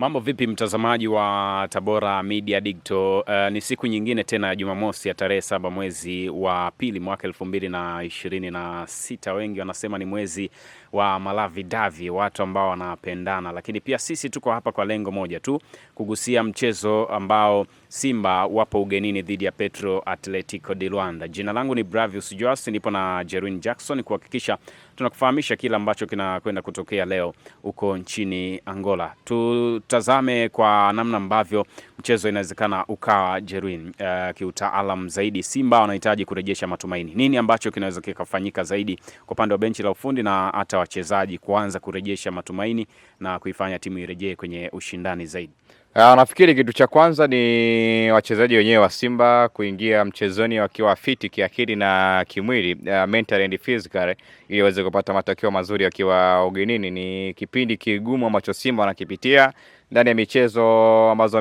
Mambo vipi mtazamaji wa Tabora Media Digital? Ni siku nyingine tena ya Jumamosi ya tarehe 7 mwezi wa pili mwaka 2026. Wengi wanasema ni mwezi wa Malavi Davi, watu ambao wanapendana, lakini pia sisi tuko hapa kwa lengo moja tu, kugusia mchezo ambao Simba wapo ugenini dhidi ya Petro Atletico di Luanda. Jina langu ni Bravius Joas, nipo na Jerwin Jackson kuhakikisha tunakufahamisha kila ambacho kinakwenda kutokea leo huko nchini Angola. Tutazame kwa namna ambavyo mchezo inawezekana ukawa, Jerwin. Kiutaalam zaidi, Simba wanahitaji kurejesha matumaini. Nini ambacho kinaweza kikafanyika zaidi kwa upande wa benchi la ufundi na hata wachezaji kuanza kurejesha matumaini na kuifanya timu irejee kwenye ushindani zaidi? Nafikiri kitu cha kwanza ni wachezaji wenyewe wa Simba kuingia mchezoni wakiwa fiti kiakili na kimwili, mental and physical, ili waweze kupata matokeo mazuri wakiwa ugenini. Ni kipindi kigumu ambacho Simba wanakipitia ndani ya michezo ambazo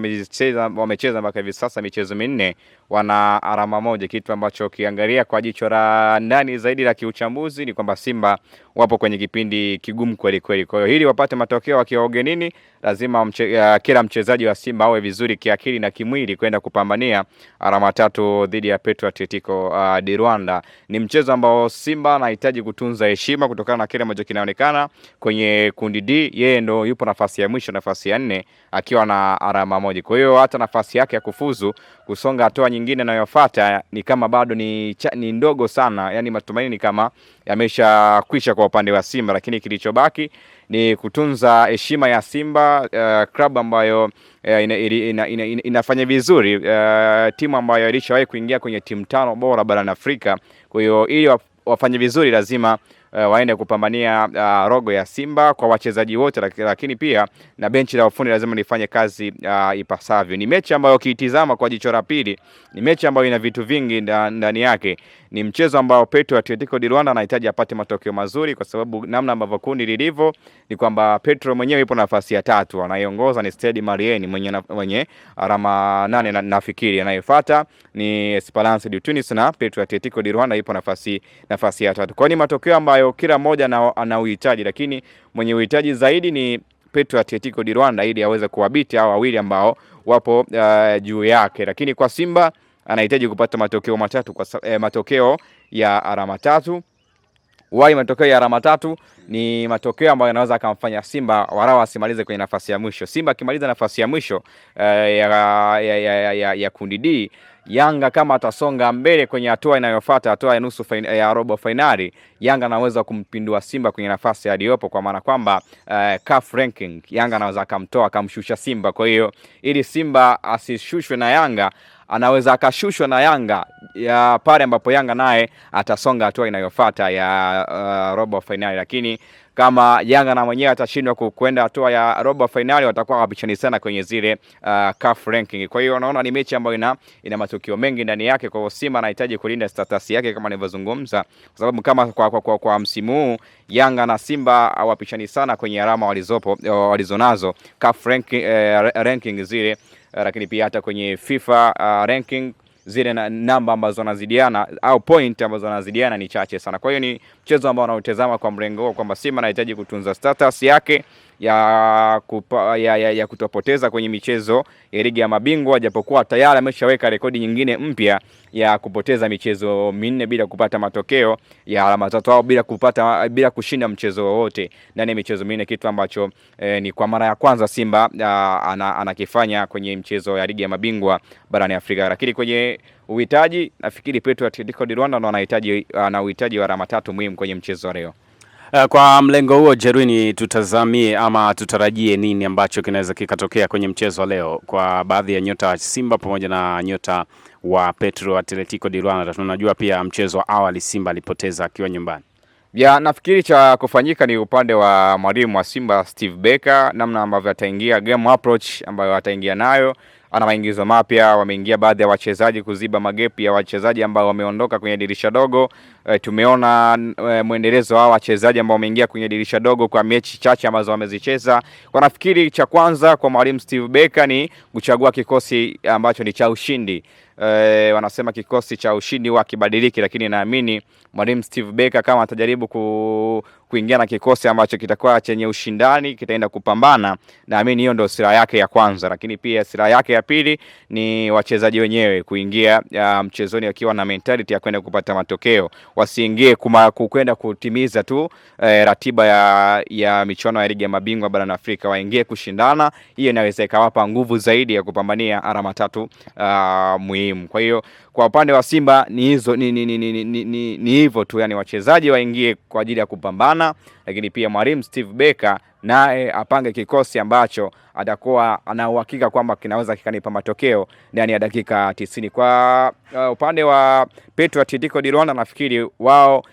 wamecheza mpaka hivi sasa, michezo minne, wana alama moja, kitu ambacho kiangalia kwa jicho la ndani zaidi la kiuchambuzi ni kwamba Simba wapo kwenye kipindi kigumu kweli kweli. Kwa hiyo ili wapate matokeo wakiwa ugenini, lazima kila mchezaji wa Simba awe vizuri kiakili na kimwili kwenda kupambania alama tatu dhidi ya Petro Atletico di Luanda. Ni mchezo ambao Simba anahitaji kutunza heshima kutokana na kile ambacho kinaonekana kwenye kundi D. Yeye ndo yupo nafasi ya mwisho, nafasi ya 4, akiwa na alama moja. Kwa hiyo hata nafasi yake ya kufuzu kusonga hatua nyingine inayofuata ni kama bado ni ndogo sana. Yani matumaini ni kama yameshakwisha kwa upande wa Simba, lakini kilichobaki ni kutunza heshima ya Simba, club ambayo inafanya vizuri, timu ambayo ilishawahi kuingia kwenye timu 5 bora barani Afrika. Kwa hiyo ili wafanye vizuri lazima waende kupambania rogo ya Simba kwa wachezaji wote, lakini pia na benchi la ufundi lazima lifanye kazi ipasavyo. Ni mechi ambayo ukiitizama kwa jicho la pili, ni mechi ambayo ina vitu vingi ndani yake. Ni mchezo ambao Petro Atletico di Luanda anahitaji apate matokeo mazuri, kwa sababu namna ambavyo kundi lilivyo ni kwamba Petro mwenyewe yupo nafasi ya 3, anaiongoza ni Stade Malien mwenye alama 8 nafikiri. Anayefuata ni Esperance de Tunis na Petro Atletico di Luanda yupo nafasi ya 3. Kwa ni matokeo ambayo kila mmoja ana uhitaji, lakini mwenye uhitaji zaidi ni Petro Atletico di Luanda ili aweze kuwabiti hao wawili ambao wapo juu yake. Lakini kwa Simba anahitaji kupata matokeo matatu, matokeo ya alama 3. Matokeo ya alama 3 ni matokeo ambayo yanaweza akamfanya Simba warawa asimalize kwenye nafasi ya mwisho. Simba akimaliza nafasi ya mwisho ya kundi D, Yanga kama atasonga mbele kwenye hatua inayofuata, hatua ya nusu ya robo finali, Yanga anaweza kumpindua Simba kwenye nafasi aliyopo, kwa maana kwamba CAF ranking Yanga anaweza akamshusha Simba. Kwa hiyo ili Simba asishushwe na Yanga, anaweza akashushwa na Yanga ya pale ambapo Yanga naye atasonga hatua inayofuata ya robo finali. Lakini kama Yanga na mwenyewe atashindwa kwenda hatua ya robo finali, watakuwa wapishani sana kwenye zile CAF ranking. Kwa hiyo unaona ni mechi ambayo ina matukio mengi ndani yake. Kwa hiyo Simba anahitaji kulinda status yake kama nilivyozungumza, kwa sababu kama kwa msimu huu Yanga na Simba wapishani sana kwenye alama walizonazo CAF ranking zile, lakini pia hata kwenye FIFA ranking zile namba ambazo wanazidiana au point ambazo wanazidiana ni chache sana. Kwa hiyo ni mchezo ambao unaotazama kwa mrengo kwamba Simba anahitaji kutunza status yake ya kutopoteza kwenye michezo ya ligi ya mabingwa, japokuwa tayari ameshaweka rekodi nyingine mpya ya kupoteza michezo 4 bila kupata matokeo ya alama 3 au bila kushinda mchezo wowote ndani ya michezo 4, kitu ambacho ni kwa mara ya kwanza Simba anakifanya kwenye mchezo ya ligi ya mabingwa barani Afrika. Lakini kwenye uhitaji, nafikiri Petro Atletico di Luanda ana uhitaji wa alama 3 muhimu kwenye mchezo leo. Kwa mlengo huo, Jerwini, tutazamie ama tutarajie nini ambacho kinaweza kikatokea kwenye mchezo leo kwa baadhi ya nyota wa Simba pamoja na nyota wa Petro Atletico di Luanda? Tunajua pia mchezo wa awali Simba alipoteza akiwa nyumbani. Nafikiri cha kufanyika ni upande wa mwalimu wa Simba Steve Becker, namna ambavyo ataingia, game approach ambayo ataingia nayo. Ana maingizo mapya, wameingia baadhi ya wachezaji kuziba magepi ya wachezaji ambao wameondoka kwenye dirisha dogo. Tumeona muendelezo wa wachezaji ambao wameingia kwenye dirisha dogo kwa mechi chache ambazo wamezicheza. Kwa nafikiri cha kwanza kwa mwalimu Steve Becker ni kuchagua kikosi ambacho ni cha ushindi. wanasema kikosi cha ushindi wakibadiliki, lakini naamini mwalimu Steve Barker kama atajaribu kuingia na kikosi ambacho kitakuwa chenye ushindani, kitaenda kupambana, naamini hiyo ndio silaha yake ya kwanza. Lakini pia silaha yake ya pili ni wachezaji wenyewe kuingia mchezoni wakiwa na mentality ya kwenda kupata matokeo, wasiingie kwenda kutimiza tu ratiba ya michuano ya ligi ya mabingwa barani Afrika, waingie kushindana. Hiyo inaweza ikawapa nguvu zaidi ya kupambania alama 3 muhimu. Kwa hiyo kwa upande wa Simba ni hizo ni hivyo tu, yani wachezaji waingie kwa ajili ya kupambana, lakini pia mwalimu Steve Barker naye apange kikosi ambacho atakuwa ana uhakika kwamba kinaweza kikanipa matokeo ndani ya dakika 90. Kwa upande wa Petro Atletico de Luanda, nafikiri wao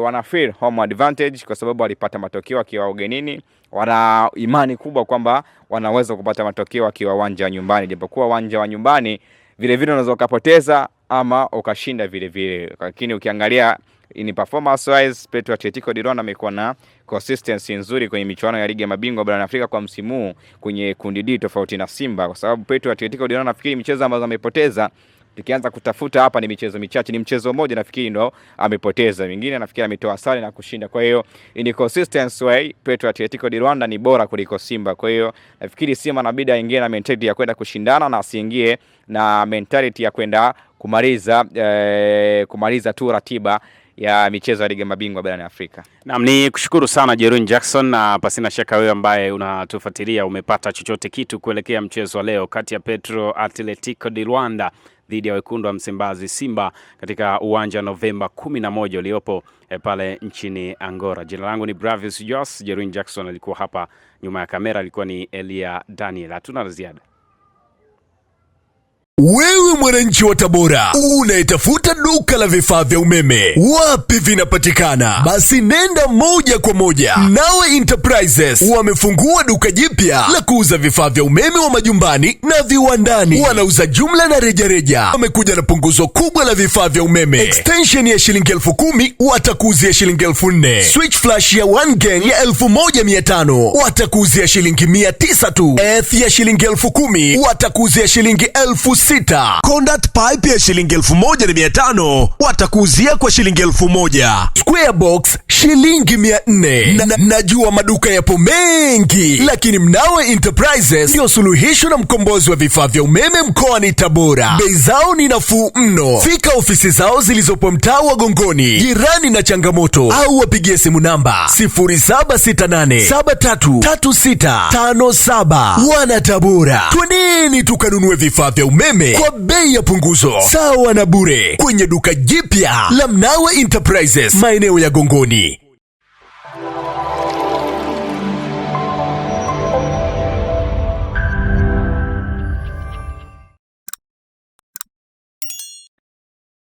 wana feel home advantage kwa sababu walipata matokeo akiwa ugenini. Wana imani kubwa kwamba wanaweza kupata matokeo akiwa uwanja wa nyumbani, japokuwa uwanja wa nyumbani vile vile unaweza ukapoteza ama ukashinda vile vile. Lakini ukiangalia in performance wise, Petro Atletico de Luanda amekuwa na consistency nzuri kwenye michuano ya ligi ya mabingwa barani Afrika kwa msimu huu kwenye kundi D, tofauti na Simba, kwa sababu Petro Atletico de Luanda nafikiri michezo ambazo amepoteza, tukianza kutafuta hapa, ni michezo michache. Ni mchezo mmoja nafikiri ndo amepoteza, mingine nafikiri ametoa sare na kushinda. Kwa hiyo in consistency way Petro Atletico de Luanda ni bora kuliko Simba. Kwa hiyo nafikiri Simba inabidi aingie na mentality ya kwenda kushindana na asiingie na mentality ya kwenda kumaliza tu ratiba ya michezo ya ligi ya mabingwa barani Afrika. Naam, ni kushukuru sana Jeroen Jackson, na pasina shaka wewe ambaye unatufuatilia umepata chochote kitu kuelekea mchezo wa leo kati ya Petro Atletico de Luanda dhidi ya wekundu wa Msimbazi Simba katika uwanja Novemba 11 uliopo pale nchini Angola. Jina langu ni Bravius Jos, Jeroen Jackson alikuwa hapa nyuma ya kamera, alikuwa ni Elia Daniel. Hatuna la ziada. Wewe mwananchi wa Tabora, unayetafuta duka la vifaa vya umeme, wapi vinapatikana? Basi nenda moja kwa moja Mnawe Enterprises. Wamefungua duka jipya la kuuza vifaa vya umeme wa majumbani na viwandani. Wanauza jumla na rejareja. Wamekuja na punguzo kubwa la vifaa vya umeme. Extension ya shilingi 10,000 watakuuzia shilingi 4,000. Switch flash ya 1 gang ya 1,500 watakuuzia shilingi 900 tu. Earth ya shilingi 10,000 watakuuzia shilingi 6,000. Conduit pipe ya shilingi 1,500 watakuuzia kwa shilingi 1,000. Square box shilingi 400. Najua maduka yapo mengi, lakini Mnawe Enterprises ndio suluhisho na mkombozi wa vifaa vya umeme mkoani Tabora. Bei zao ni nafuu mno. Fika ofisi zao zilizopo mtaa wa Gongoni, jirani na Changamoto, au wapigie simu namba 0768733657. Wana Tabora, twendeni tukanunue vifaa vya umeme kwa bei ya punguzo sawa na bure kwenye duka jipya la Mnawe Enterprises maeneo ya Gongoni.